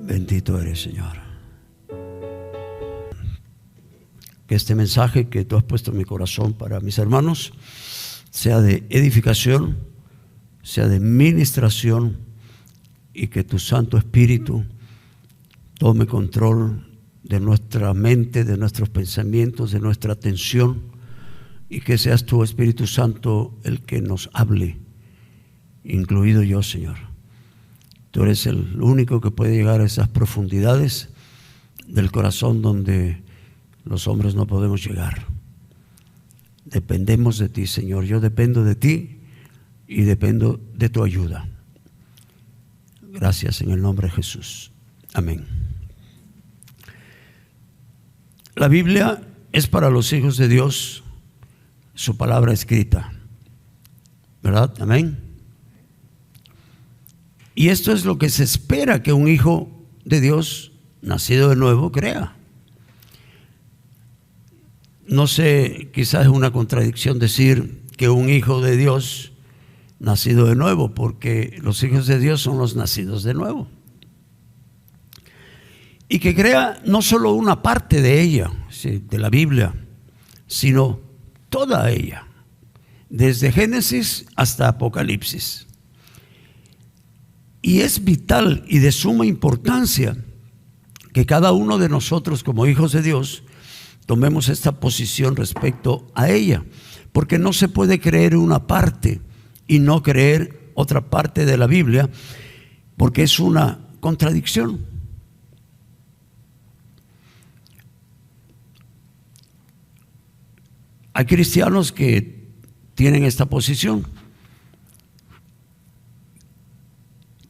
Bendito eres, Señor. Que este mensaje que tú has puesto en mi corazón para mis hermanos sea de edificación, sea de ministración, y que tu Santo Espíritu tome control de nuestra mente, de nuestros pensamientos, de nuestra atención, y que seas tu Espíritu Santo el que nos hable, incluido yo, Señor. Tú eres el único que puede llegar a esas profundidades del corazón donde los hombres no podemos llegar. Dependemos de ti, Señor. Yo dependo de ti y dependo de tu ayuda. Gracias en el nombre de Jesús. Amén. La Biblia es para los hijos de Dios su palabra escrita, ¿verdad? Amén. Y esto es lo que se espera que un hijo de Dios nacido de nuevo crea. No sé, quizás es una contradicción decir que un hijo de Dios nacido de nuevo, porque los hijos de Dios son los nacidos de nuevo. Y que crea no solo una parte de ella, de la Biblia, sino toda ella, desde Génesis hasta Apocalipsis. Y es vital y de suma importancia que cada uno de nosotros como hijos de Dios tomemos esta posición respecto a ella, porque no se puede creer una parte y no creer otra parte de la Biblia, porque es una contradicción. Hay cristianos que tienen esta posición,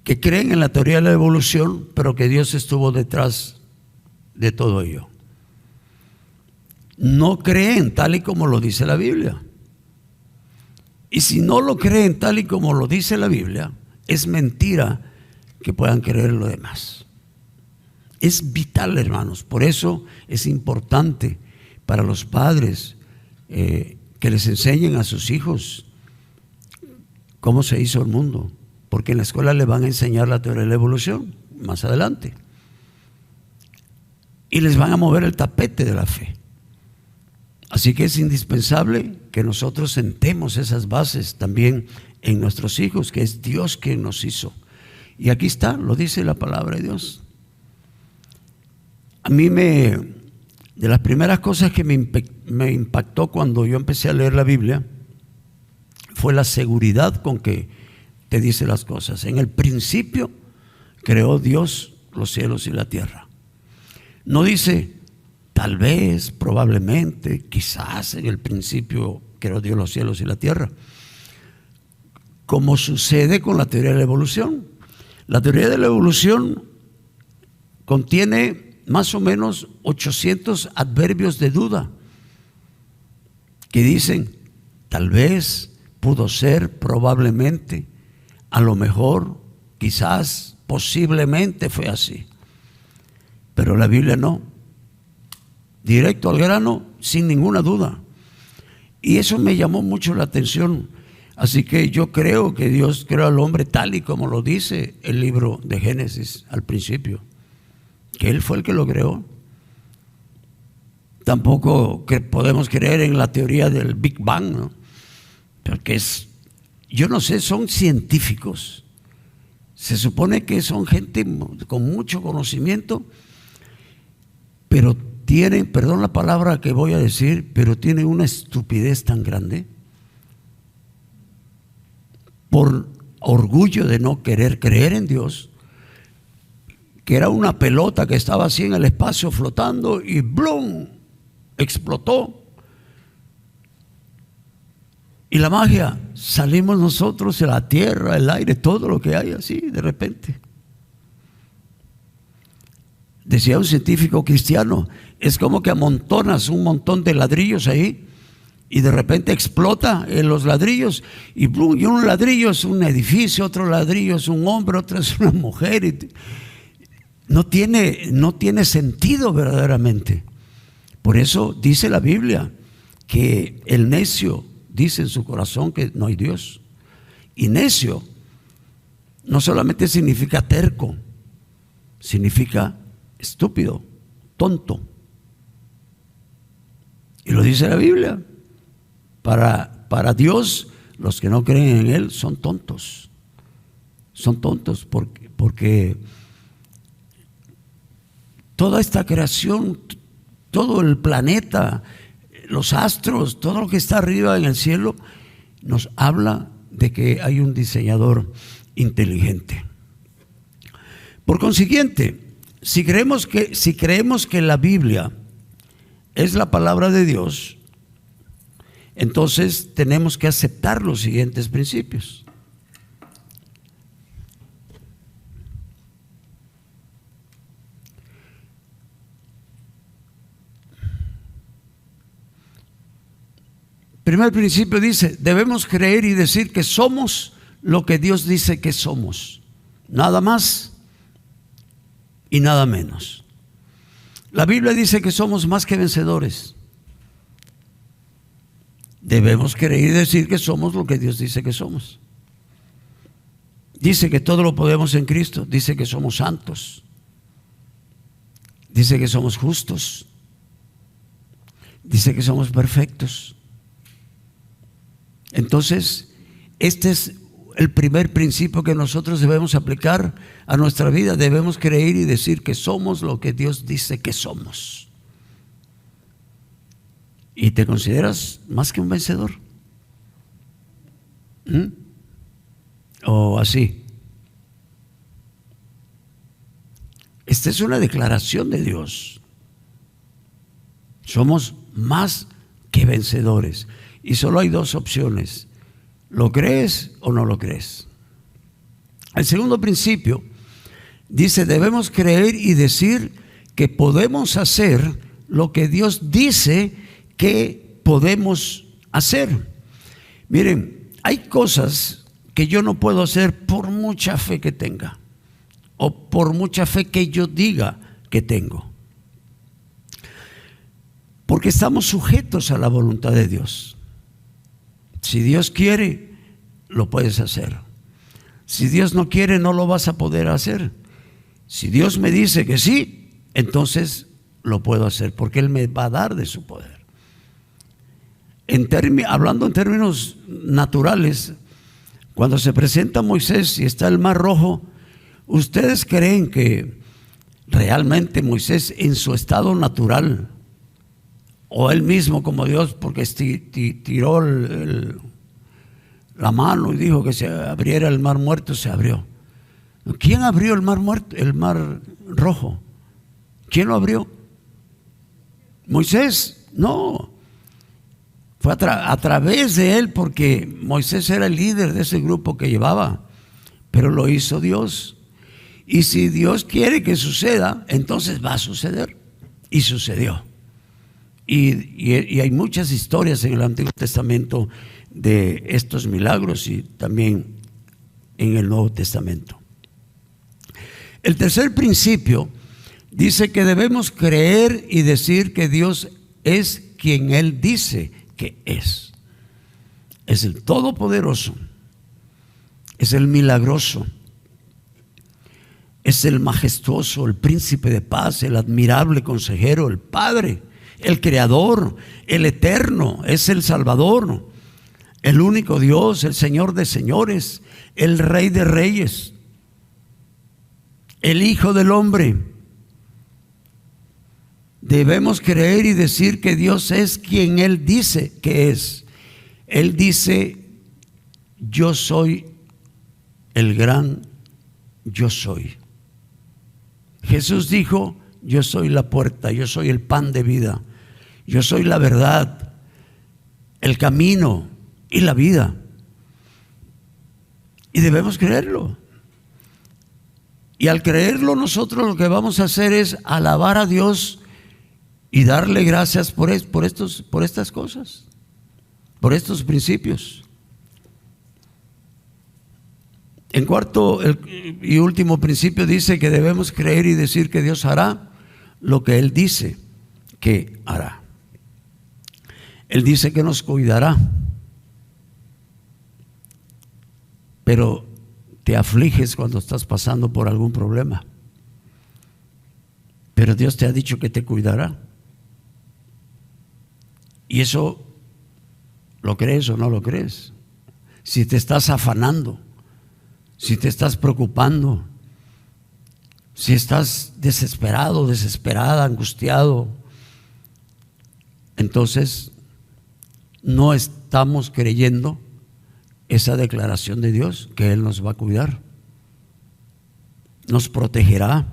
que creen en la teoría de la evolución, pero que Dios estuvo detrás de todo ello. No creen tal y como lo dice la Biblia. Y si no lo creen tal y como lo dice la Biblia, es mentira que puedan creer lo demás. Es vital, hermanos. Por eso es importante para los padres que les enseñen a sus hijos cómo se hizo el mundo, porque en la escuela les van a enseñar la teoría de la evolución más adelante y les van a mover el tapete de la fe. Así que es indispensable que nosotros sentemos esas bases también en nuestros hijos, que es Dios quien nos hizo. Y aquí está, lo dice la palabra de Dios. A mí de las primeras cosas que me impactó cuando yo empecé a leer la Biblia fue la seguridad con que te dice las cosas. En el principio creó Dios los cielos y la tierra. No dice tal vez, probablemente, quizás en el principio creó Dios los cielos y la tierra, como sucede con la teoría de la evolución. La teoría de la evolución contiene más o menos 800 adverbios de duda que dicen tal vez, pudo ser, probablemente, a lo mejor, quizás, posiblemente fue así. Pero la Biblia no. Directo al grano, sin ninguna duda. Y eso me llamó mucho la atención. Así que yo creo que Dios creó al hombre tal y como lo dice el libro de Génesis al principio, que Él fue el que lo creó. Tampoco podemos creer en la teoría del Big Bang, ¿no? Porque yo no sé, son científicos. Se supone que son gente con mucho conocimiento, pero tienen, perdón la palabra que voy a decir, pero tienen una estupidez tan grande por orgullo de no querer creer en Dios, que era una pelota que estaba así en el espacio flotando y ¡blum! Explotó. Y la magia, salimos nosotros, la tierra, el aire, todo lo que hay así de repente. Decía un científico cristiano, es como que amontonas un montón de ladrillos ahí y de repente explota en los ladrillos y un ladrillo es un edificio, otro ladrillo es un hombre, otro es una mujer. Y no tiene sentido verdaderamente. Por eso dice la Biblia que el necio dice en su corazón que no hay Dios. Y necio no solamente significa terco, significa estúpido, tonto. Y lo dice la Biblia. Para Dios, los que no creen en Él son tontos. Son tontos porque toda esta creación, todo el planeta, los astros, todo lo que está arriba en el cielo, nos habla de que hay un diseñador inteligente. Por consiguiente, si creemos que la Biblia es la palabra de Dios, entonces tenemos que aceptar los siguientes principios. Primer principio dice: debemos creer y decir que somos lo que Dios dice que somos, nada más y nada menos. La Biblia dice que somos más que vencedores. Debemos creer y decir que somos lo que Dios dice que somos. Dice que todo lo podemos en Cristo. Dice que somos santos. Dice que somos justos. Dice que somos perfectos. Entonces, este es el primer principio que nosotros debemos aplicar a nuestra vida. Debemos creer y decir que somos lo que Dios dice que somos. ¿Y te consideras más que un vencedor? ¿O así? Esta es una declaración de Dios. Somos más que vencedores. Y solo hay dos opciones: ¿lo crees o no lo crees? El segundo principio dice: debemos creer y decir que podemos hacer lo que Dios dice que podemos hacer. Miren, hay cosas que yo no puedo hacer por mucha fe que tenga o por mucha fe que yo diga que tengo, porque estamos sujetos a la voluntad de Dios. Si Dios quiere, lo puedes hacer. Si Dios no quiere, no lo vas a poder hacer. Si Dios me dice que sí, entonces lo puedo hacer, porque Él me va a dar de su poder. Hablando en términos naturales, cuando se presenta Moisés y está el Mar Rojo, ¿ustedes creen que realmente Moisés, en su estado natural, o él mismo como Dios, porque tiró la mano y dijo que se abriera el mar muerto, se abrió? ¿Quién abrió el mar muerto, el Mar Rojo? ¿Quién lo abrió? ¿Moisés? No. Fue a través de él, porque Moisés era el líder de ese grupo que llevaba, pero lo hizo Dios. Y si Dios quiere que suceda, entonces va a suceder. Y sucedió. Y hay muchas historias en el Antiguo Testamento de estos milagros y también en el Nuevo Testamento. El tercer principio dice que debemos creer y decir que Dios es quien Él dice que es. Es el Todopoderoso, es el milagroso, es el majestuoso, el príncipe de paz, el admirable consejero, el Padre, el Creador, el Eterno, es el Salvador, el único Dios, el Señor de señores, el Rey de reyes, el Hijo del hombre. Debemos creer y decir que Dios es quien Él dice que es. Él dice: yo soy el gran yo soy. Jesús dijo: yo soy la puerta, yo soy el pan de vida, yo soy la verdad, el camino y la vida. Y debemos creerlo. Y al creerlo, nosotros lo que vamos a hacer es alabar a Dios y darle gracias por estas cosas, por estos principios. En cuarto y último principio dice que debemos creer y decir que Dios hará lo que Él dice que hará. Él dice que nos cuidará, pero te afliges cuando estás pasando por algún problema. pero Dios te ha dicho que te cuidará. Y eso, ¿lo crees o no lo crees? Si te estás afanando, si te estás preocupando, si estás desesperado, desesperada, angustiado, entonces no estamos creyendo esa declaración de Dios, que Él nos va a cuidar, nos protegerá,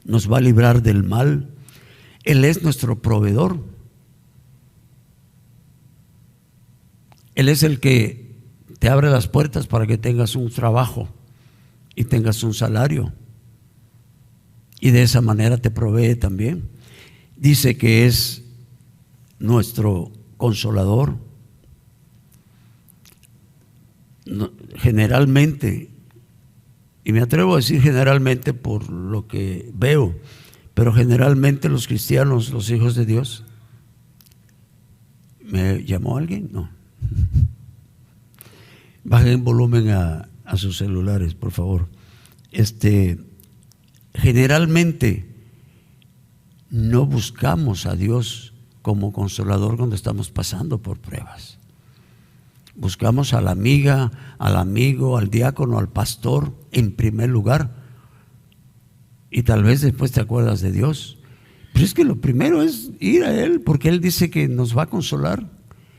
nos va a librar del mal. Él es nuestro proveedor. Él es el que te abre las puertas para que tengas un trabajo y tengas un salario, y de esa manera te provee también. Dice que es nuestro consolador. Generalmente, y me atrevo a decir generalmente por lo que veo, pero generalmente los cristianos, los hijos de Dios. ¿Me llamó alguien? No. Bajen volumen a sus celulares, por favor. Generalmente no buscamos a Dios como consolador cuando estamos pasando por pruebas. Buscamos a la amiga, al amigo, al diácono, al pastor en primer lugar, y tal vez después te acuerdas de Dios. Pero es que lo primero es ir a Él, porque Él dice que nos va a consolar,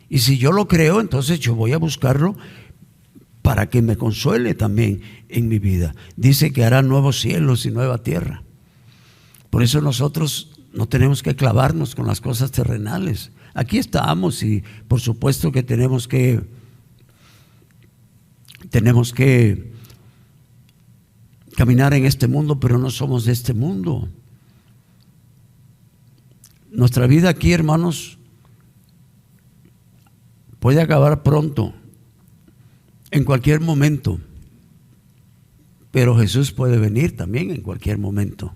y si yo lo creo, entonces yo voy a buscarlo para que me consuele también en mi vida. Dice que hará nuevos cielos y nueva tierra. Por eso nosotros no tenemos que clavarnos con las cosas terrenales. Aquí estamos, y por supuesto que tenemos que caminar en este mundo, pero no somos de este mundo. Nuestra vida aquí, hermanos, puede acabar pronto, en cualquier momento, pero Jesús puede venir también en cualquier momento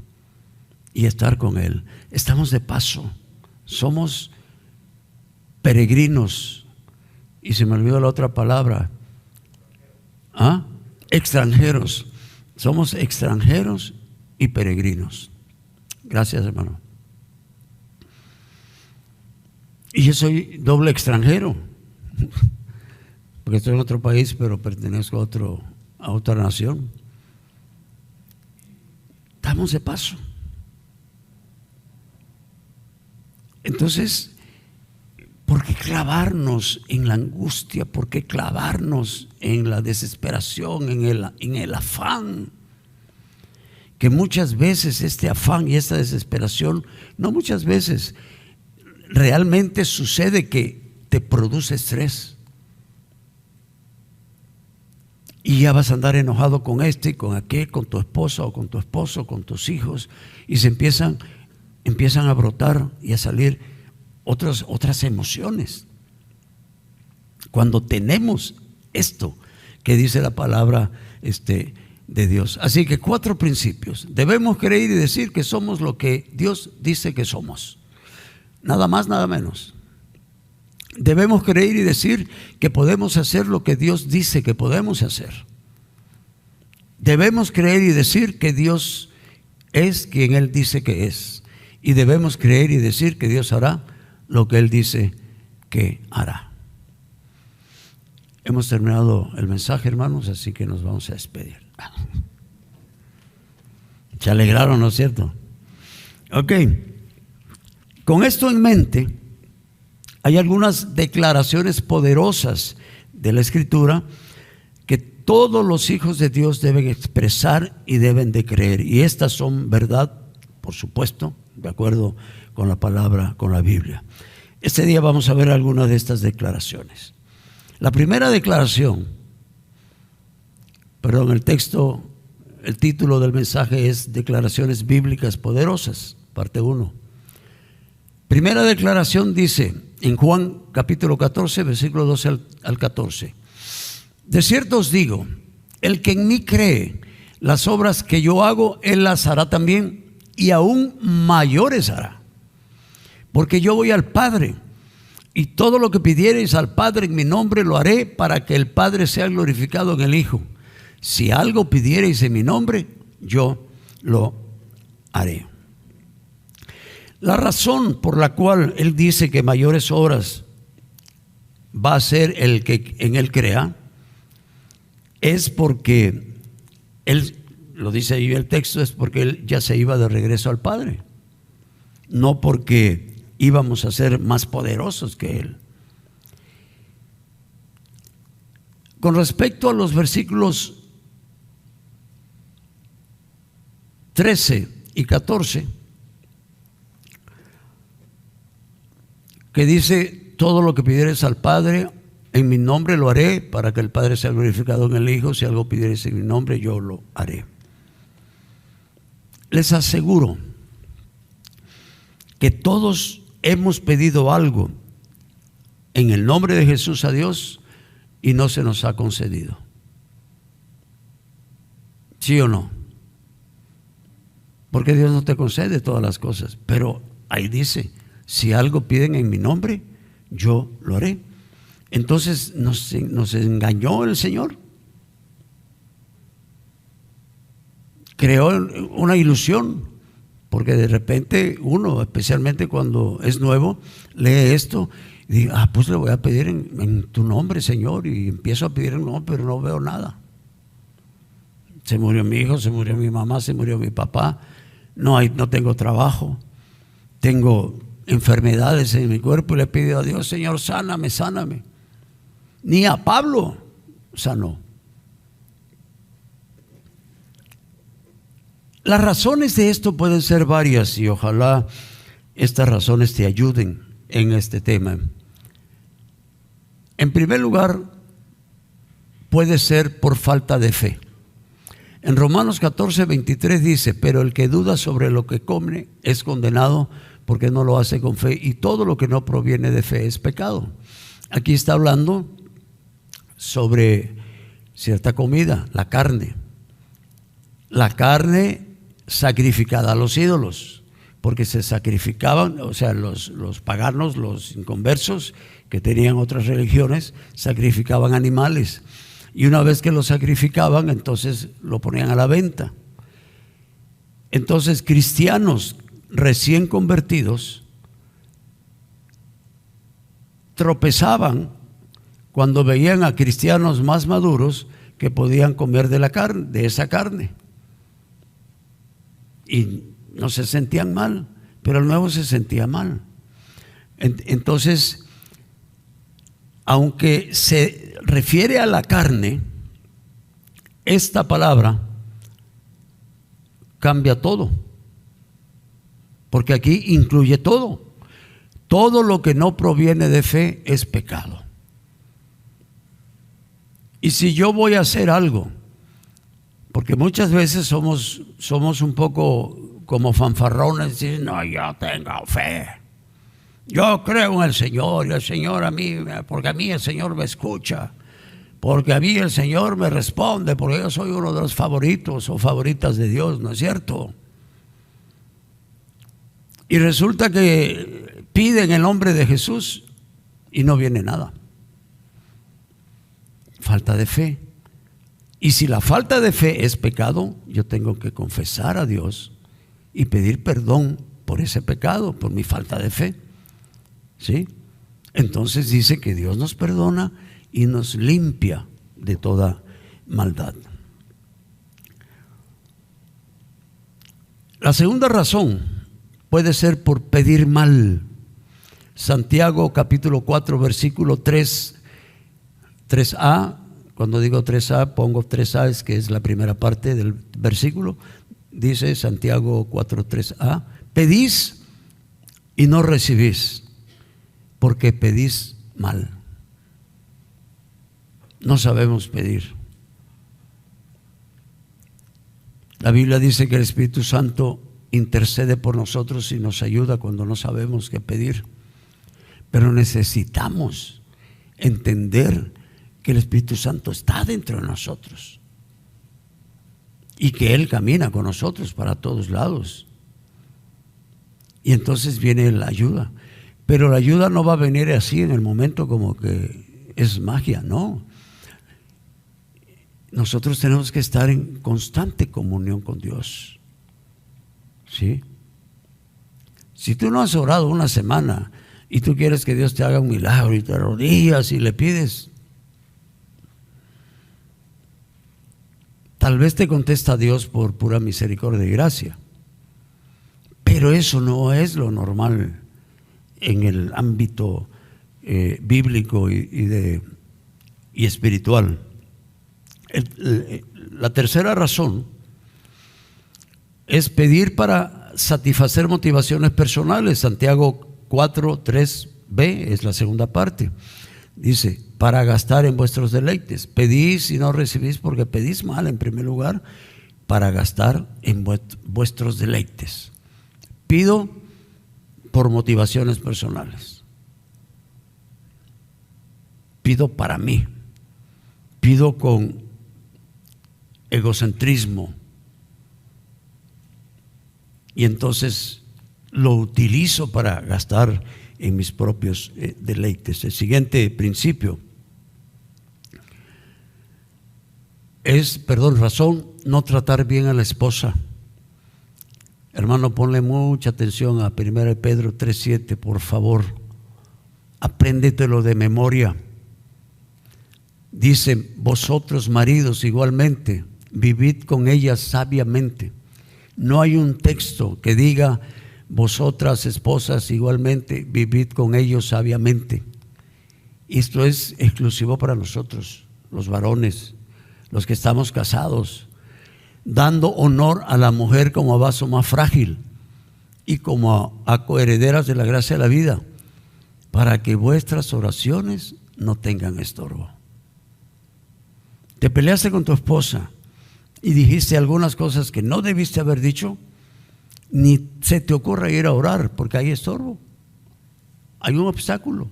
y estar con Él. Estamos de paso, somos peregrinos, y se me olvidó la otra palabra. Extranjeros. Somos extranjeros y peregrinos. Gracias, hermano. Y yo soy doble extranjero, porque estoy en otro país, pero pertenezco a otra nación. Estamos de paso. Entonces, ¿por qué clavarnos en la angustia? ¿Por qué clavarnos en la desesperación, en el afán? Que muchas veces este afán y esta desesperación, no muchas veces, realmente sucede que te produce estrés. Y ya vas a andar enojado con este y con aquel, con tu esposa o con tu esposo, con tus hijos, y se empiezan a brotar y a salir otras emociones. Cuando tenemos esto que dice la palabra de Dios. Así que 4 principios. Debemos creer y decir que somos lo que Dios dice que somos. Nada más, nada menos. Debemos creer y decir que podemos hacer lo que Dios dice que podemos hacer. Debemos creer y decir que Dios es quien Él dice que es. Y debemos creer y decir que Dios hará lo que Él dice que hará. Hemos terminado el mensaje, hermanos, así que nos vamos a despedir. Se alegraron, ¿no es cierto? Ok. Con esto en mente, hay algunas declaraciones poderosas de la Escritura que todos los hijos de Dios deben expresar y deben de creer. Y estas son verdad, por supuesto, de acuerdo con la palabra, con la Biblia. Este día vamos a ver algunas de estas declaraciones. La primera declaración, el título del mensaje es Declaraciones Bíblicas Poderosas, parte 1. Primera declaración dice en Juan capítulo 14, versículo 12 al 14: de cierto os digo, el que en mí cree, las obras que yo hago, él las hará también, y aún mayores hará, porque yo voy al Padre, y todo lo que pidiereis al Padre en mi nombre lo haré, para que el Padre sea glorificado en el Hijo. Si algo pidiereis en mi nombre, yo lo haré. La razón por la cual Él dice que mayores obras va a ser el que en Él crea es porque Él, lo dice ahí el texto, es porque Él ya se iba de regreso al Padre, no porque íbamos a ser más poderosos que Él. Con respecto a los versículos 13 y 14, que dice: todo lo que pidieres al Padre en mi nombre lo haré, para que el Padre sea glorificado en el Hijo. Si algo pidieres en mi nombre, yo lo haré. Les aseguro que todos hemos pedido algo en el nombre de Jesús a Dios y no se nos ha concedido. ¿Sí o no? Porque Dios no te concede todas las cosas, pero ahí dice: si algo piden en mi nombre, yo lo haré. Entonces nos engañó el Señor, creó una ilusión, porque de repente uno, especialmente cuando es nuevo, lee esto y dice: pues le voy a pedir en tu nombre, Señor, y empiezo a pedir en nombre, pero no veo nada. Se murió mi hijo, se murió mi mamá, se murió mi papá, no tengo trabajo, tengo enfermedades en mi cuerpo, y le pido a Dios: Señor, sáname, sáname. Ni a Pablo sanó. Las razones de esto pueden ser varias, y ojalá estas razones te ayuden en este tema. En primer lugar, puede ser por falta de fe. En Romanos 14:23 dice: pero el que duda sobre lo que come es condenado, porque no lo hace con fe, y todo lo que no proviene de fe es pecado. Aquí está hablando sobre cierta comida, la carne sacrificada a los ídolos, porque se sacrificaban, o sea, los paganos, los inconversos que tenían otras religiones, sacrificaban animales, y una vez que lo sacrificaban, entonces lo ponían a la venta. Entonces, cristianos recién convertidos tropezaban cuando veían a cristianos más maduros que podían comer de esa carne, y no se sentían mal, pero el nuevo se sentía mal. Entonces, aunque se refiere a la carne, esta palabra cambia todo, porque aquí incluye todo. Todo lo que no proviene de fe es pecado. Y si yo voy a hacer algo, porque muchas veces somos un poco como fanfarrones, dicen: no, yo tengo fe, yo creo en el Señor, y el Señor porque a mí el Señor me escucha, porque a mí el Señor me responde, porque yo soy uno de los favoritos o favoritas de Dios, ¿no es cierto? Y resulta que piden el nombre de Jesús y no viene nada. Falta de fe. Y si la falta de fe es pecado, yo tengo que confesar a Dios y pedir perdón por ese pecado, por mi falta de fe. ¿Sí? Entonces dice que Dios nos perdona y nos limpia de toda maldad. La segunda razón puede ser por pedir mal. Santiago capítulo 4 versículo 3a, cuando digo 3a pongo 3a, es que es la primera parte del versículo. Dice Santiago 4:3a: pedís y no recibís, porque pedís mal. No sabemos pedir. La Biblia dice que el Espíritu Santo intercede por nosotros y nos ayuda cuando no sabemos qué pedir. Pero necesitamos entender que el Espíritu Santo está dentro de nosotros y que Él camina con nosotros para todos lados. Y entonces viene la ayuda. Pero la ayuda no va a venir así en el momento como que es magia, no. Nosotros tenemos que estar en constante comunión con Dios. ¿Sí? Si tú no has orado una semana y tú quieres que Dios te haga un milagro y te arrodillas y le pides, tal vez te contesta Dios por pura misericordia y gracia, pero eso no es lo normal en el ámbito bíblico y espiritual. La tercera razón es pedir para satisfacer motivaciones personales. Santiago 4:3b es la segunda parte. Dice, para gastar en vuestros deleites. Pedís y no recibís porque pedís mal en primer lugar, para gastar en vuestros deleites. Pido por motivaciones personales. Pido para mí. Pido con egocentrismo. Y entonces lo utilizo para gastar en mis propios deleites. El siguiente principio es, razón, no tratar bien a la esposa. Hermano, ponle mucha atención a 1 Pedro 3:7, por favor. Apréndetelo de memoria. Dice, vosotros maridos igualmente, vivid con ellas sabiamente. No hay un texto que diga, vosotras esposas igualmente, vivid con ellos sabiamente. Esto es exclusivo para nosotros, los varones, los que estamos casados, dando honor a la mujer como vaso más frágil y como a coherederas de la gracia de la vida, para que vuestras oraciones no tengan estorbo. Te peleaste con tu esposa y dijiste algunas cosas que no debiste haber dicho, ni se te ocurra ir a orar porque hay estorbo, hay un obstáculo,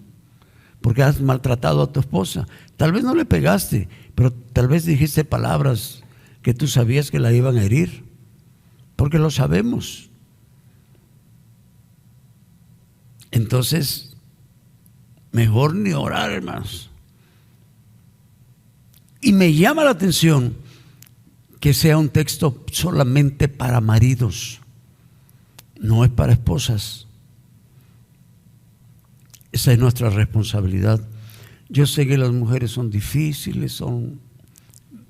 porque has maltratado a tu esposa. Tal vez no le pegaste, pero tal vez dijiste palabras que tú sabías que la iban a herir, porque lo sabemos. Entonces, mejor ni orar, hermanos. Y me llama la atención que sea un texto solamente para maridos, no es para esposas. Esa es nuestra responsabilidad. Yo sé que las mujeres son difíciles, son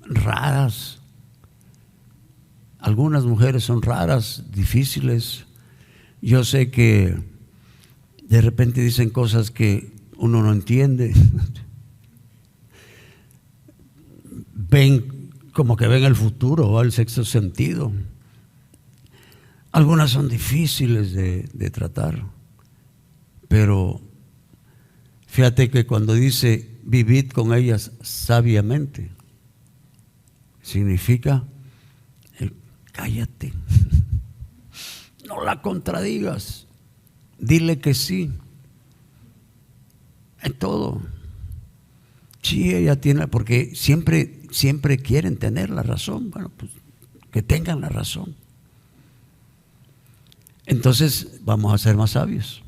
raras. Algunas mujeres son raras, difíciles. Yo sé que de repente dicen cosas que uno no entiende. Ven como que ven el futuro o el sexto sentido. Algunas son difíciles de tratar, pero fíjate que cuando dice vivid con ellas sabiamente, significa cállate, no la contradigas, dile que sí en todo. Sí, ella tiene, porque siempre quieren tener la razón. Bueno, pues que tengan la razón. Entonces vamos a ser más sabios,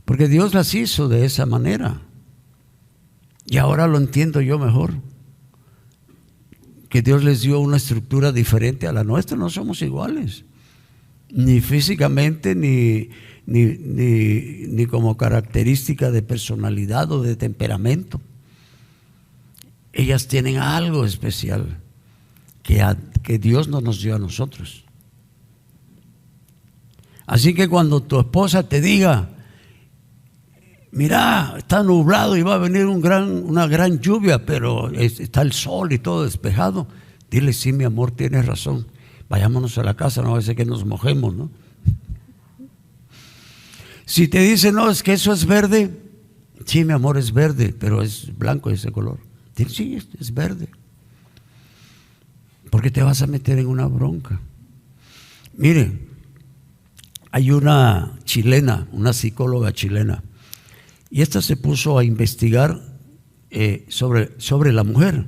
porque Dios las hizo de esa manera y ahora lo entiendo yo mejor, que Dios les dio una estructura diferente a la nuestra. No somos iguales, ni físicamente ni como característica de personalidad o de temperamento. Ellas tienen algo especial que Dios no nos dio a nosotros. Así que cuando tu esposa te diga, mira, está nublado y va a venir una gran lluvia, pero está el sol y todo despejado, dile, sí, mi amor, tienes razón, vayámonos a la casa, no va a ser que nos mojemos, ¿no? Si te dice, no, es que eso es verde, sí, mi amor, es verde, pero es blanco ese color. Dile, sí, es verde, porque te vas a meter en una bronca. Mire, hay una chilena, una psicóloga chilena, y esta se puso a investigar sobre la mujer.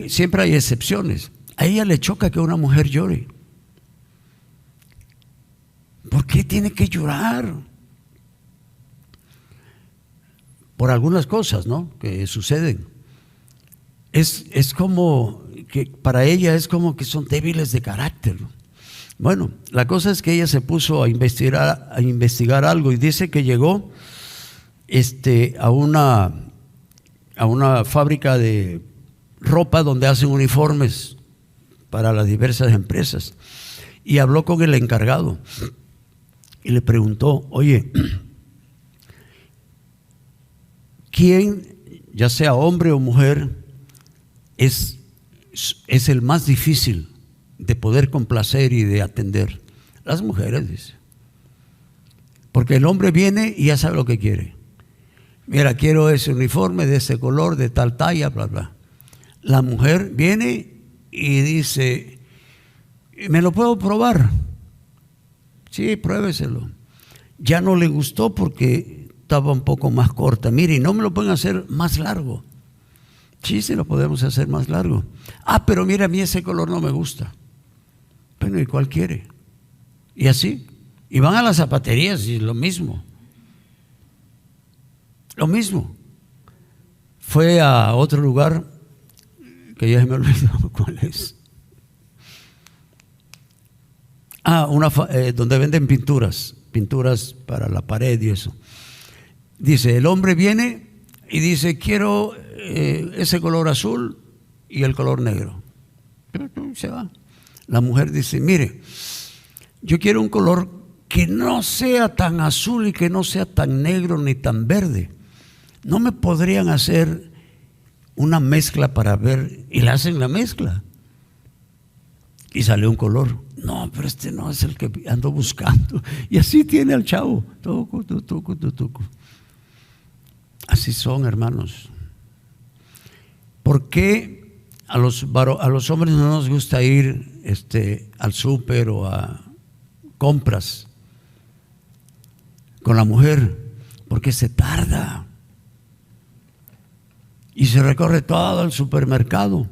Siempre hay excepciones. A ella le choca que una mujer llore. ¿Por qué tiene que llorar? Por algunas cosas, ¿no?, que suceden. Es como que para ella es como que son débiles de carácter, ¿no? Bueno, la cosa es que ella se puso a investigar algo y dice que llegó a una fábrica de ropa donde hacen uniformes para las diversas empresas, y habló con el encargado y le preguntó: oye, ¿quién, ya sea hombre o mujer, es el más difícil de poder complacer y de atender? Las mujeres, dice, porque el hombre viene y ya sabe lo que quiere. Mira, quiero ese uniforme de ese color, de tal talla, bla, bla. La mujer viene y dice: ¿me lo puedo probar? Sí, pruébeselo. Ya no le gustó porque estaba un poco más corta. Mire, ¿y no me lo pueden hacer más largo? Sí, se lo podemos hacer más largo. Ah, pero mira, a mí ese color no me gusta. Bueno, ¿y cuál quiere? Y así. Y van a las zapaterías y lo mismo. Lo mismo. Fue a otro lugar que ya se me olvidó cuál es. Donde venden pinturas para la pared y eso. Dice, el hombre viene y dice: quiero ese color azul y el color negro. Se va. La mujer dice: mire, yo quiero un color que no sea tan azul y que no sea tan negro ni tan verde. ¿No me podrían hacer una mezcla para ver? Y le hacen la mezcla y sale un color. No, pero este no es el que ando buscando. Y así tiene al chavo. Toco. Así son, hermanos. ¿Por qué a los hombres no nos gusta ir al súper o a compras con la mujer? Porque se tarda y se recorre todo el supermercado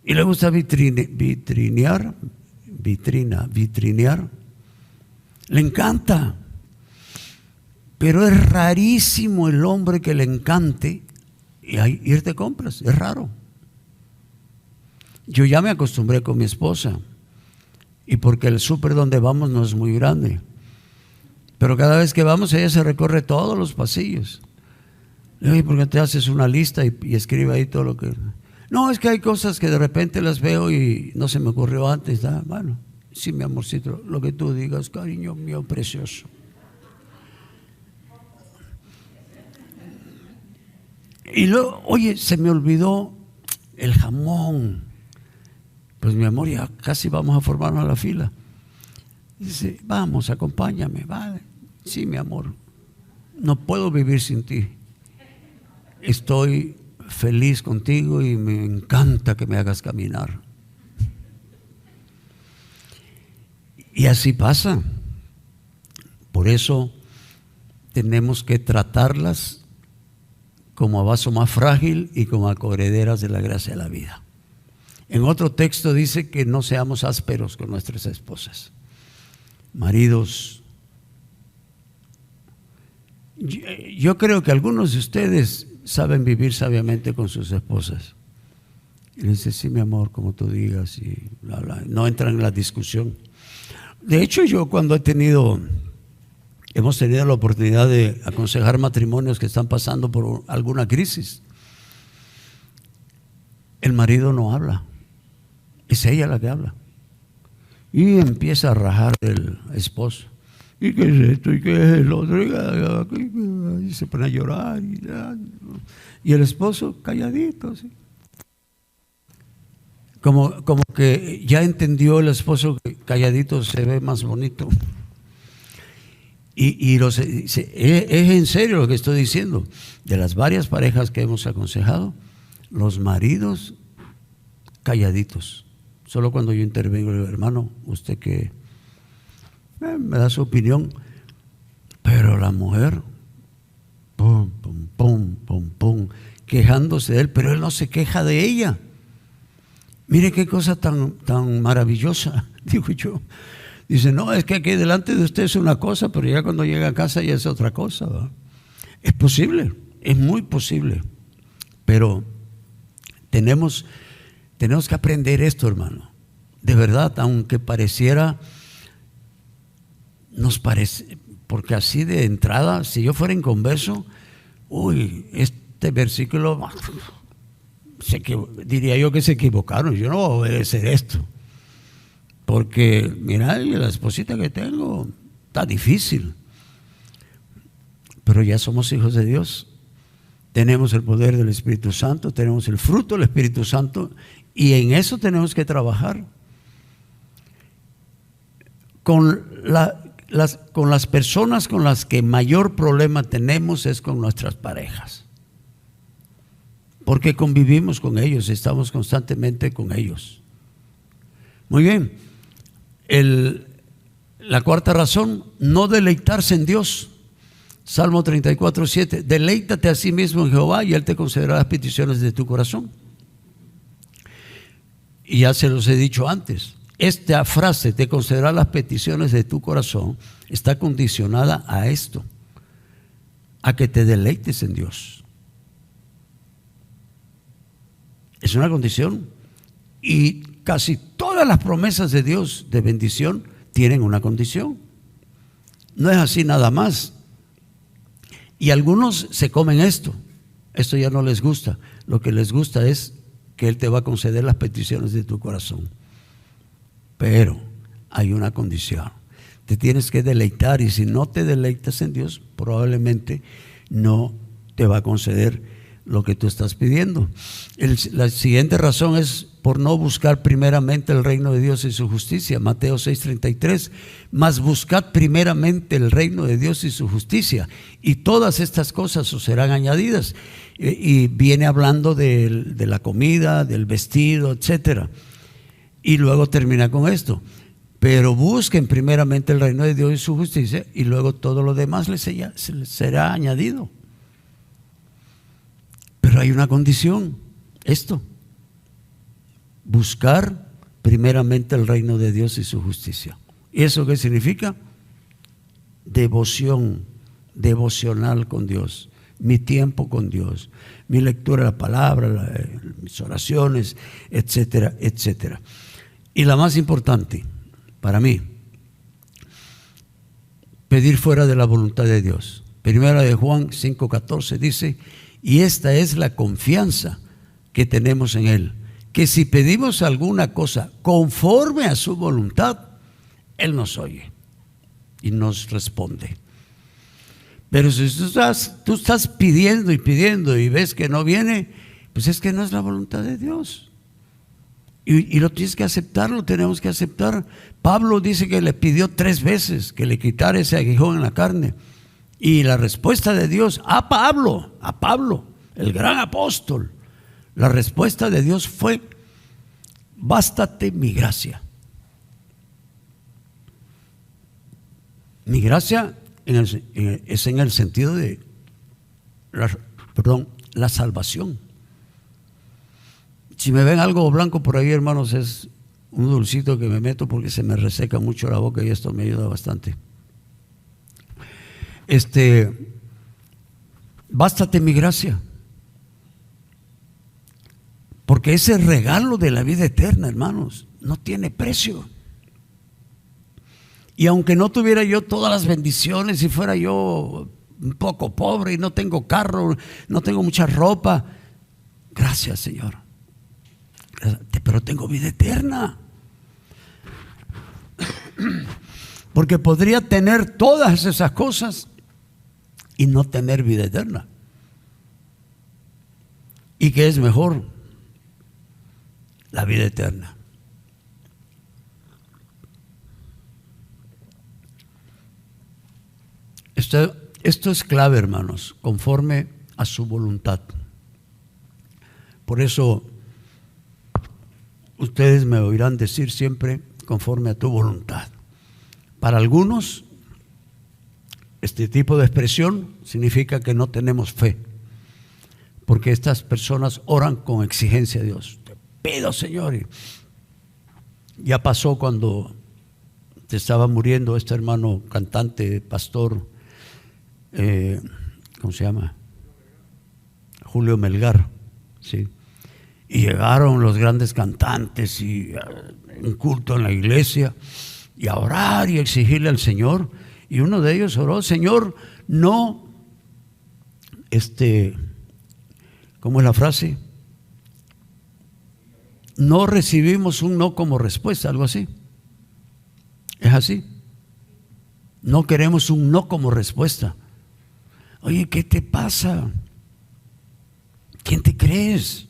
y le gusta vitrinear. Le encanta. Pero es rarísimo el hombre que le encante ir de compras. Es raro. Yo ya me acostumbré con mi esposa, y porque el súper donde vamos no es muy grande, pero cada vez que vamos ella se recorre todos los pasillos. Le digo: ¿por qué te haces una lista y escribe ahí todo lo que...? No, es que hay cosas que de repente las veo y no se me ocurrió antes. Bueno, sí, mi amorcito, lo que tú digas, cariño mío precioso. Y luego, oye, se me olvidó el jamón. Pues mi amor, ya casi vamos a formarnos la fila. Dice: vamos, acompáñame. Vale. Sí, mi amor, no puedo vivir sin ti. Estoy feliz contigo y me encanta que me hagas caminar. Y así pasa. Por eso tenemos que tratarlas como a vaso más frágil y como a correderas de la gracia de la vida. En otro texto dice que no seamos ásperos con nuestras esposas. Maridos, yo creo que algunos de ustedes saben vivir sabiamente con sus esposas. Y le dice: sí, mi amor, como tú digas, y bla, bla. No entran en la discusión. De hecho, yo cuando hemos tenido la oportunidad de aconsejar matrimonios que están pasando por alguna crisis, el marido no habla, es ella la que habla, y empieza a rajar del esposo. ¿Y qué es esto? ¿Y qué es el otro? Y se pone a llorar. Y el esposo calladito, ¿sí? Como que ya entendió el esposo que calladito se ve más bonito. Es en serio lo que estoy diciendo. De las varias parejas que hemos aconsejado, los maridos calladitos. Solo cuando yo intervengo, le digo: hermano, usted que me da su opinión. Pero la mujer, pum, pum, pum, pum, pum, quejándose de él, pero él no se queja de ella. Mire qué cosa tan maravillosa, digo yo. Dice: no, es que aquí delante de usted es una cosa, pero ya cuando llega a casa ya es otra cosa, ¿verdad? Es posible, es muy posible, pero tenemos que aprender esto, hermano. de verdad, aunque pareciera, nos parece, porque así de entrada, si yo fuera inconverso, uy, este versículo, diría yo que se equivocaron, yo no voy a obedecer esto, porque mira, la esposita que tengo está difícil, pero ya somos hijos de Dios, tenemos el poder del Espíritu Santo, tenemos el fruto del Espíritu Santo, y en eso tenemos que trabajar. Con las personas con las que mayor problema tenemos es con nuestras parejas, porque convivimos con ellos, estamos constantemente con ellos. Muy bien, la cuarta razón, no deleitarse en Dios. Salmo 34:7, deleítate a sí mismo en Jehová y Él te concederá las peticiones de tu corazón. Y ya se los he dicho antes, esta frase, te concederá las peticiones de tu corazón, está condicionada a esto, a que te deleites en Dios. Es una condición, y casi todas las promesas de Dios de bendición tienen una condición. No es así nada más. Y algunos se comen esto ya no les gusta. Lo que les gusta es que Él te va a conceder las peticiones de tu corazón. Pero hay una condición, te tienes que deleitar, y si no te deleitas en Dios, probablemente no te va a conceder lo que tú estás pidiendo. La siguiente razón es por no buscar primeramente el reino de Dios y su justicia. Mateo 6:33, mas buscad primeramente el reino de Dios y su justicia, y todas estas cosas os serán añadidas. Y viene hablando de la comida, del vestido, etcétera. Y luego termina con esto: pero busquen primeramente el reino de Dios y su justicia, y luego todo lo demás les será añadido. Pero hay una condición, esto: buscar primeramente el reino de Dios y su justicia. ¿Y eso qué significa? Devoción, devocional con Dios, mi tiempo con Dios, mi lectura de la palabra, mis oraciones, etcétera, etcétera. Y la más importante para mí, pedir fuera de la voluntad de Dios. Primera de Juan 5:14 dice: y esta es la confianza que tenemos en Él, que si pedimos alguna cosa conforme a su voluntad, Él nos oye y nos responde. Pero si tú estás pidiendo y pidiendo y ves que no viene, pues es que no es la voluntad de Dios. Y lo tienes que aceptar, lo tenemos que aceptar. Pablo dice que le pidió 3 veces que le quitara ese aguijón en la carne. Y la respuesta de Dios a Pablo, el gran apóstol, la respuesta de Dios fue: bástate mi gracia. Mi gracia es en el sentido de la salvación. Si me ven algo blanco por ahí, hermanos, es un dulcito que me meto porque se me reseca mucho la boca, y esto me ayuda bastante. Bástate mi gracia, porque ese regalo de la vida eterna, hermanos, no tiene precio. Y aunque no tuviera yo todas las bendiciones, y fuera yo un poco pobre y no tengo carro, no tengo mucha ropa, gracias, Señor, pero tengo vida eterna. Porque podría tener todas esas cosas y no tener vida eterna. ¿Y qué es mejor? La vida eterna. Esto es clave, hermanos, conforme a su voluntad. Por eso ustedes me oirán decir siempre: conforme a tu voluntad. Para algunos, este tipo de expresión significa que no tenemos fe, porque estas personas oran con exigencia a Dios. Te pido, Señor. Y ya pasó cuando te estaba muriendo este hermano cantante, pastor, ¿cómo se llama? Julio Melgar, ¿sí? Y llegaron los grandes cantantes y un culto en la iglesia y a orar y exigirle al Señor. Y uno de ellos oró: Señor, no, ¿cómo es la frase? No recibimos un no como respuesta, algo así. ¿Es así? No queremos un no como respuesta. Oye, ¿qué te pasa? ¿Quién te crees?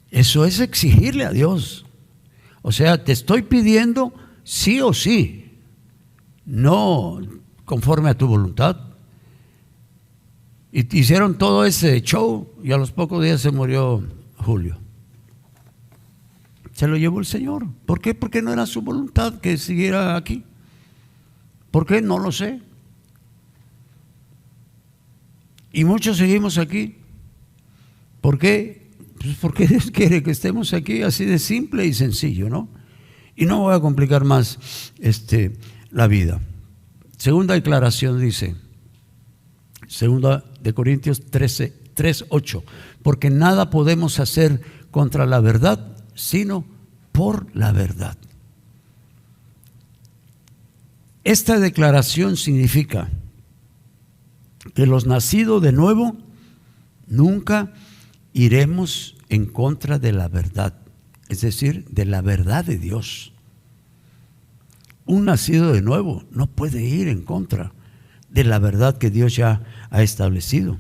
Eso es exigirle a Dios. O sea, te estoy pidiendo sí o sí, no conforme a tu voluntad. Y hicieron todo ese show y a los pocos días se murió Julio. Se lo llevó el Señor. ¿Por qué? Porque no era su voluntad que siguiera aquí. ¿Por qué? No lo sé. Y muchos seguimos aquí. ¿Por qué? Pues porque Dios quiere que estemos aquí, así de simple y sencillo, ¿no? Y no voy a complicar más la vida. Segunda declaración dice, segunda de Corintios 3:8, porque nada podemos hacer contra la verdad, sino por la verdad. Esta declaración significa que los nacidos de nuevo nunca iremos en contra de la verdad, es decir, de la verdad de Dios. Un nacido de nuevo no puede ir en contra de la verdad que Dios ya ha establecido.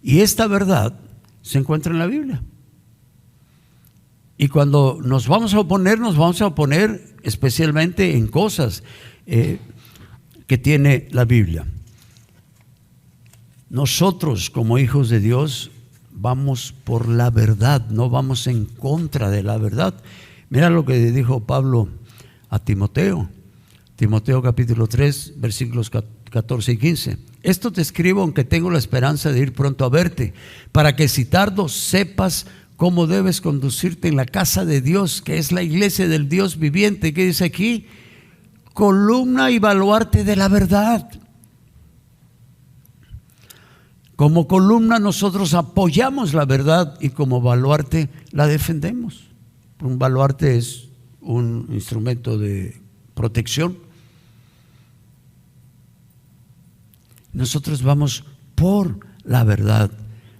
Y esta verdad se encuentra en la Biblia. Y cuando nos vamos a oponer especialmente en cosas que tiene la Biblia. Nosotros como hijos de Dios vamos por la verdad, no vamos en contra de la verdad. Mira lo que dijo Pablo a Timoteo. Timoteo capítulo 3, versículos 14 y 15. Esto te escribo aunque tengo la esperanza de ir pronto a verte, para que si tardo sepas cómo debes conducirte en la casa de Dios, que es la iglesia del Dios viviente, que dice aquí, columna y baluarte de la verdad. Como columna nosotros apoyamos la verdad y como baluarte la defendemos. Un baluarte es un instrumento de protección. Nosotros vamos por la verdad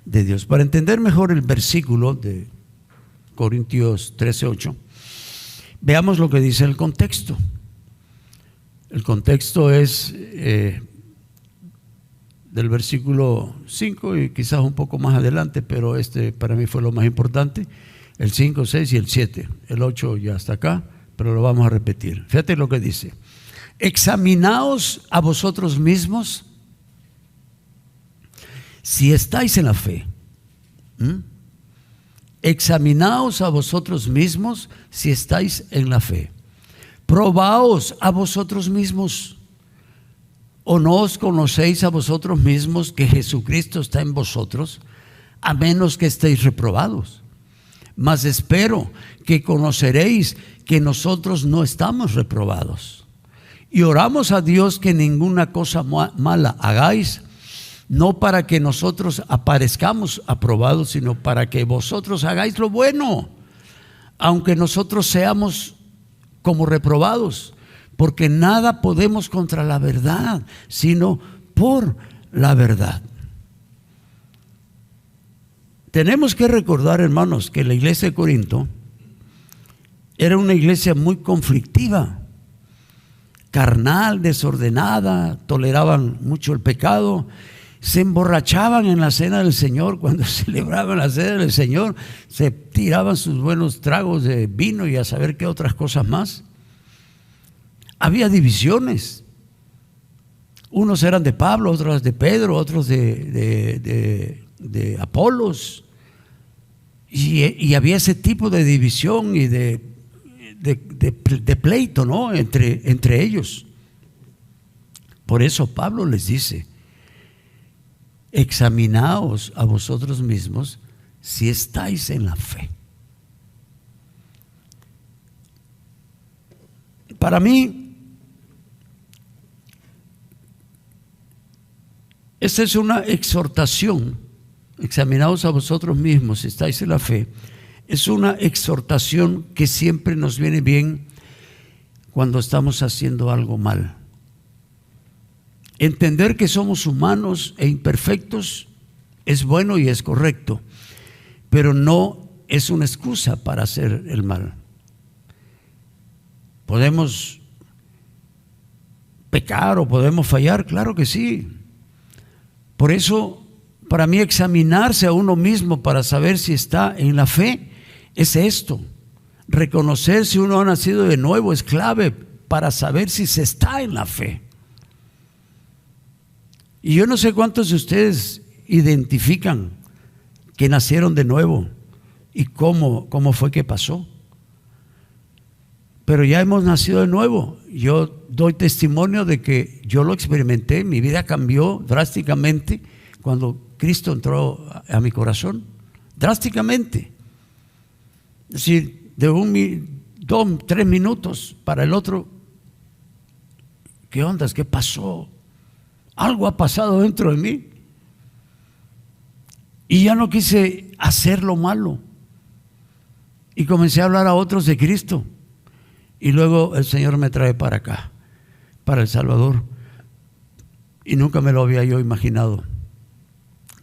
de Dios. Para entender mejor el versículo de Corintios 13:8, veamos lo que dice el contexto. El contexto es del versículo 5 y quizás un poco más adelante, pero para mí fue lo más importante, el 5, 6 y el 7. El 8 ya está acá, pero lo vamos a repetir. Fíjate lo que dice: examinaos a vosotros mismos si estáis en la fe. Examinaos a vosotros mismos si estáis en la fe. Probaos a vosotros mismos. ¿O no os conocéis a vosotros mismos que Jesucristo está en vosotros, a menos que estéis reprobados? Mas espero que conoceréis que nosotros no estamos reprobados. Y oramos a Dios que ninguna cosa mala hagáis, no para que nosotros aparezcamos aprobados, sino para que vosotros hagáis lo bueno, aunque nosotros seamos como reprobados. Porque nada podemos contra la verdad, sino por la verdad. Tenemos que recordar, hermanos, que la iglesia de Corinto era una iglesia muy conflictiva, carnal, desordenada, toleraban mucho el pecado, se emborrachaban en la cena del Señor. Cuando celebraban la cena del Señor, se tiraban sus buenos tragos de vino y a saber qué otras cosas más. Había divisiones. Unos eran de Pablo, otros de Pedro, otros de Apolos. Y había ese tipo de división y de pleito, ¿no? entre ellos. Por eso Pablo les dice: examinaos a vosotros mismos si estáis en la fe. Para mí, esta es una exhortación examinaos a vosotros mismos si estáis en la fe, es una exhortación que siempre nos viene bien cuando estamos haciendo algo mal. Entender que somos humanos e imperfectos es bueno y es correcto, pero no es una excusa para hacer el mal. Podemos pecar o podemos fallar, claro que sí. Por eso, para mí, examinarse a uno mismo para saber si está en la fe es esto. Reconocer si uno ha nacido de nuevo es clave para saber si se está en la fe. Y yo no sé cuántos de ustedes identifican que nacieron de nuevo y cómo fue que pasó. Pero ya hemos nacido de nuevo. Yo doy testimonio de que yo lo experimenté, mi vida cambió drásticamente cuando Cristo entró a mi corazón, drásticamente. Es decir, de 2, 3 minutos para el otro, ¿qué ondas? ¿Qué pasó? Algo ha pasado dentro de mí. Y ya no quise hacer lo malo. Y comencé a hablar a otros de Cristo. Y luego el Señor me trae para acá, para El Salvador. Y nunca me lo había yo imaginado.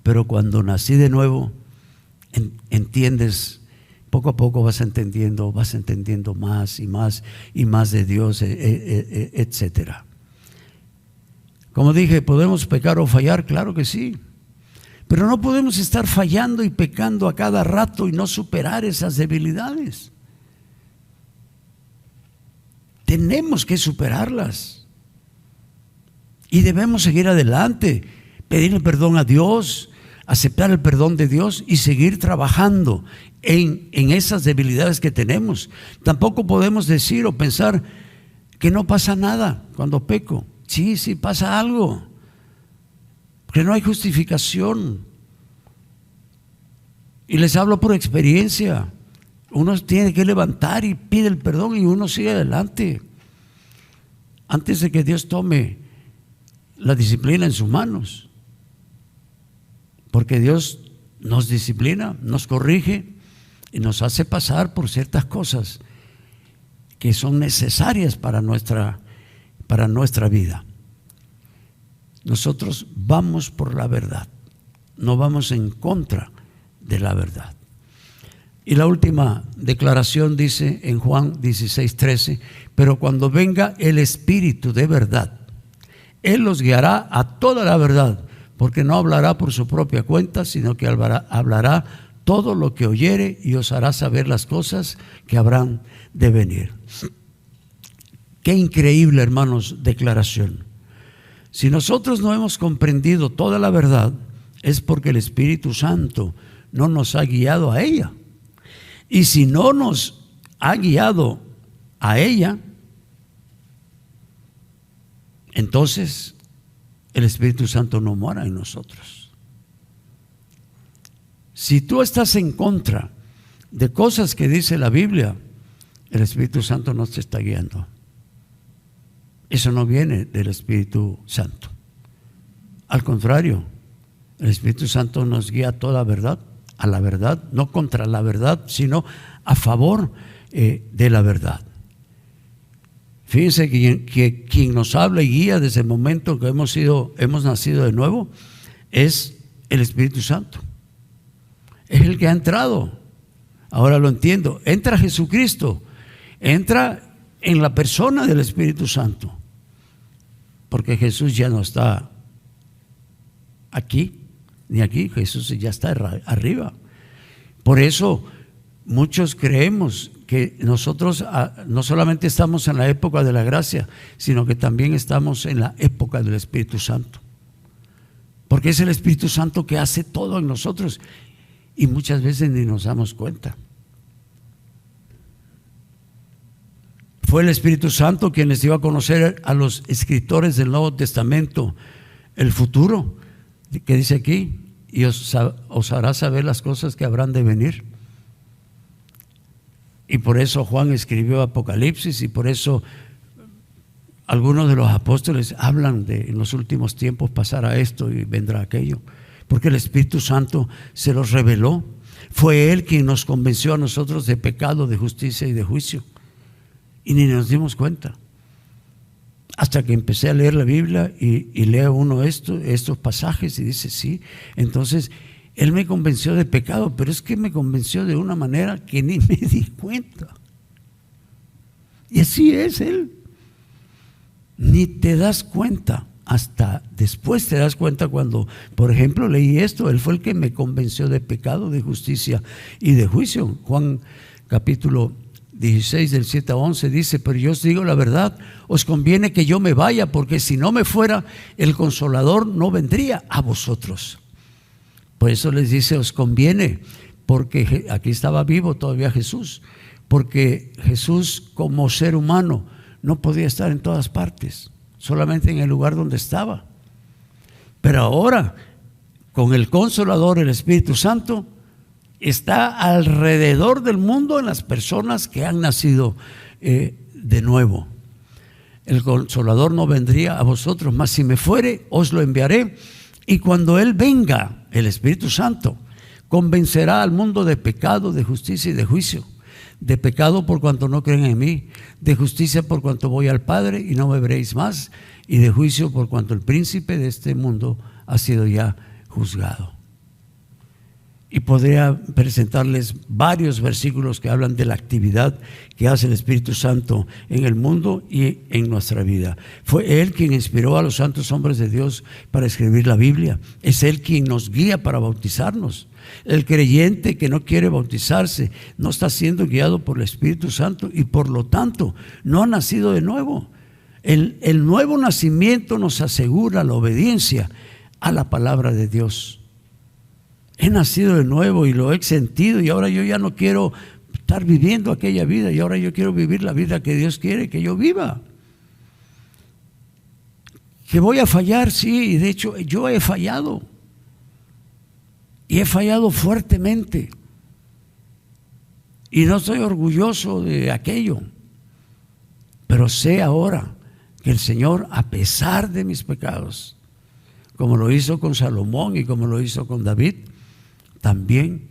Pero cuando nací de nuevo, entiendes, poco a poco vas entendiendo más y más y más de Dios, etcétera. Como dije, ¿podemos pecar o fallar? Claro que sí. Pero no podemos estar fallando y pecando a cada rato y no superar esas debilidades. Tenemos que superarlas. Y debemos seguir adelante, pedirle perdón a Dios, aceptar el perdón de Dios y seguir trabajando en esas debilidades que tenemos. Tampoco podemos decir o pensar que no pasa nada cuando peco. Sí, sí pasa algo, porque no hay justificación. Y les hablo por experiencia. Uno tiene que levantar y pide el perdón y uno sigue adelante antes de que Dios tome la disciplina en sus manos, porque Dios nos disciplina, nos corrige y nos hace pasar por ciertas cosas que son necesarias para nuestra vida. Nosotros vamos por la verdad, no vamos en contra de la verdad. Y la última declaración dice en Juan 16:13: pero cuando venga el Espíritu de verdad, Él los guiará a toda la verdad, porque no hablará por su propia cuenta, sino que hablará todo lo que oyere y os hará saber las cosas que habrán de venir. Qué increíble, hermanos, declaración. Si nosotros no hemos comprendido toda la verdad, es porque el Espíritu Santo no nos ha guiado a ella. Y si no nos ha guiado a ella, entonces el Espíritu Santo no mora en nosotros. Si tú estás en contra de cosas que dice la Biblia, el Espíritu Santo no te está guiando. Eso no viene del Espíritu Santo. Al contrario, el Espíritu Santo nos guía a toda verdad, a la verdad, no contra la verdad, sino a favor de la verdad. Fíjense que quien nos habla y guía desde el momento que hemos nacido de nuevo es el Espíritu Santo. Es el que ha entrado. Ahora lo entiendo. Entra Jesucristo, entra en la persona del Espíritu Santo, porque Jesús ya no está aquí ni aquí, Jesús ya está arriba. Por eso muchos creemos que nosotros no solamente estamos en la época de la gracia, sino que también estamos en la época del Espíritu Santo, porque es el Espíritu Santo que hace todo en nosotros y muchas veces ni nos damos cuenta. Fue el Espíritu Santo quien les dio a conocer a los escritores del Nuevo Testamento el futuro, que dice aquí: y os hará saber las cosas que habrán de venir. Y por eso Juan escribió Apocalipsis, y por eso algunos de los apóstoles hablan de en los últimos tiempos pasará esto y vendrá aquello, porque el Espíritu Santo se los reveló. Fue Él quien nos convenció a nosotros de pecado, de justicia y de juicio. Y ni nos dimos cuenta. Hasta que empecé a leer la Biblia y leo uno estos pasajes y dice, sí, entonces Él me convenció de pecado, pero es que me convenció de una manera que ni me di cuenta. Y así es Él. Ni te das cuenta, hasta después te das cuenta cuando, por ejemplo, leí esto. Él fue el que me convenció de pecado, de justicia y de juicio. Juan capítulo 16 del 7 a 11 dice, pero yo os digo la verdad, os conviene que yo me vaya, porque si no me fuera, el Consolador no vendría a vosotros. Por eso les dice, os conviene, porque aquí estaba vivo todavía Jesús, porque Jesús como ser humano no podía estar en todas partes, solamente en el lugar donde estaba. Pero ahora, con el Consolador, el Espíritu Santo, está alrededor del mundo en las personas que han nacido de nuevo. El Consolador no vendría a vosotros, mas si me fuere, os lo enviaré. Y cuando Él venga, el Espíritu Santo, convencerá al mundo de pecado, de justicia y de juicio. De pecado por cuanto no creen en mí, de justicia por cuanto voy al Padre y no me veréis más, y de juicio por cuanto el príncipe de este mundo ha sido ya juzgado. Y podría presentarles varios versículos que hablan de la actividad que hace el Espíritu Santo en el mundo y en nuestra vida. Fue Él quien inspiró a los santos hombres de Dios para escribir la Biblia. Es Él quien nos guía para bautizarnos. El creyente que no quiere bautizarse no está siendo guiado por el Espíritu Santo y por lo tanto no ha nacido de nuevo. El nuevo nacimiento nos asegura la obediencia a la palabra de Dios. He nacido de nuevo y lo he sentido, y ahora yo ya no quiero estar viviendo aquella vida, y ahora yo quiero vivir la vida que Dios quiere que yo viva. Que voy a fallar, sí, y de hecho yo he fallado, y he fallado fuertemente, y no estoy orgulloso de aquello, pero sé ahora que el Señor, a pesar de mis pecados, como lo hizo con Salomón y como lo hizo con David, también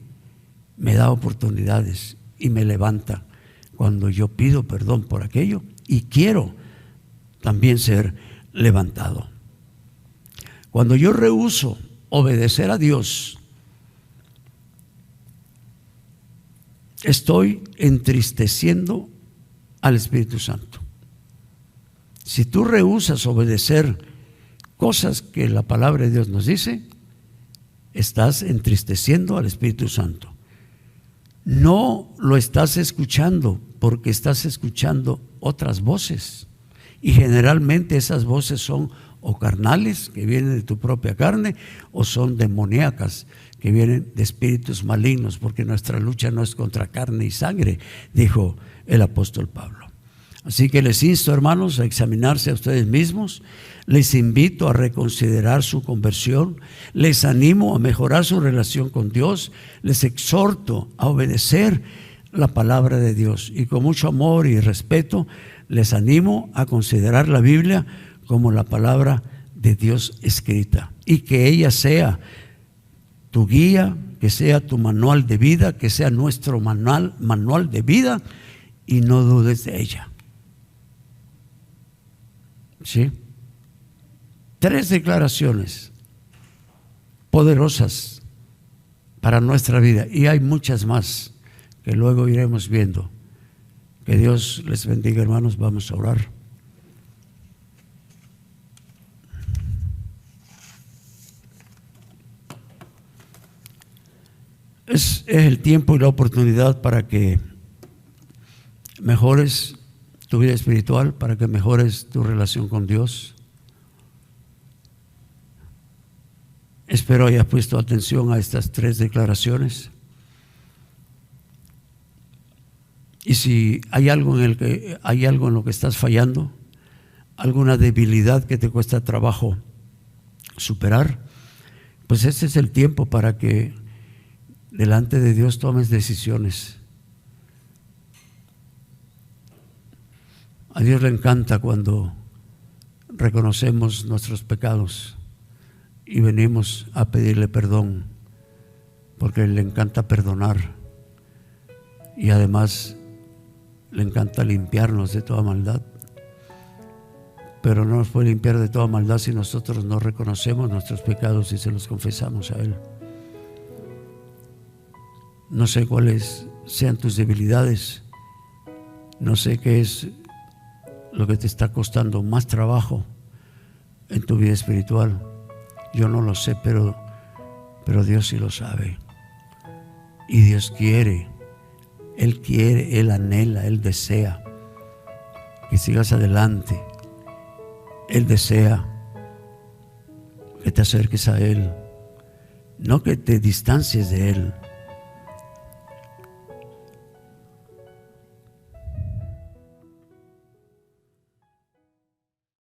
me da oportunidades y me levanta cuando yo pido perdón por aquello y quiero también ser levantado. Cuando yo rehúso obedecer a Dios, estoy entristeciendo al Espíritu Santo. Si tú rehusas obedecer cosas que la palabra de Dios nos dice, estás entristeciendo al Espíritu Santo. No lo estás escuchando porque estás escuchando otras voces, y generalmente esas voces son o carnales, que vienen de tu propia carne, o son demoníacas, que vienen de espíritus malignos, porque nuestra lucha no es contra carne y sangre, dijo el apóstol Pablo. Así que les insto, hermanos, a examinarse a ustedes mismos. Les invito a reconsiderar su conversión. Les animo a mejorar su relación con Dios. Les exhorto a obedecer la palabra de Dios. Y con mucho amor y respeto, les animo a considerar la Biblia como la palabra de Dios escrita. Y que ella sea tu guía, que sea tu manual de vida, que sea nuestro manual de vida, y no dudes de ella. ¿Sí? 3 declaraciones poderosas para nuestra vida, y hay muchas más que luego iremos viendo. Que Dios les bendiga, hermanos. Vamos a orar. Es el tiempo y la oportunidad para que mejores tu vida espiritual, para que mejores tu relación con Dios. Espero hayas puesto atención a estas 3 declaraciones. Y si hay algo en lo que estás fallando, alguna debilidad que te cuesta trabajo superar, pues este es el tiempo para que delante de Dios tomes decisiones. A Dios le encanta cuando reconocemos nuestros pecados y venimos a pedirle perdón, porque le encanta perdonar y además le encanta limpiarnos de toda maldad. Pero no nos puede limpiar de toda maldad si nosotros no reconocemos nuestros pecados y se los confesamos a Él. No sé cuáles sean tus debilidades, no sé qué es lo que te está costando más trabajo en tu vida espiritual. Yo no lo sé, pero Dios sí lo sabe. Y Dios quiere, Él anhela, Él desea que sigas adelante. Él desea que te acerques a Él, no que te distancies de Él.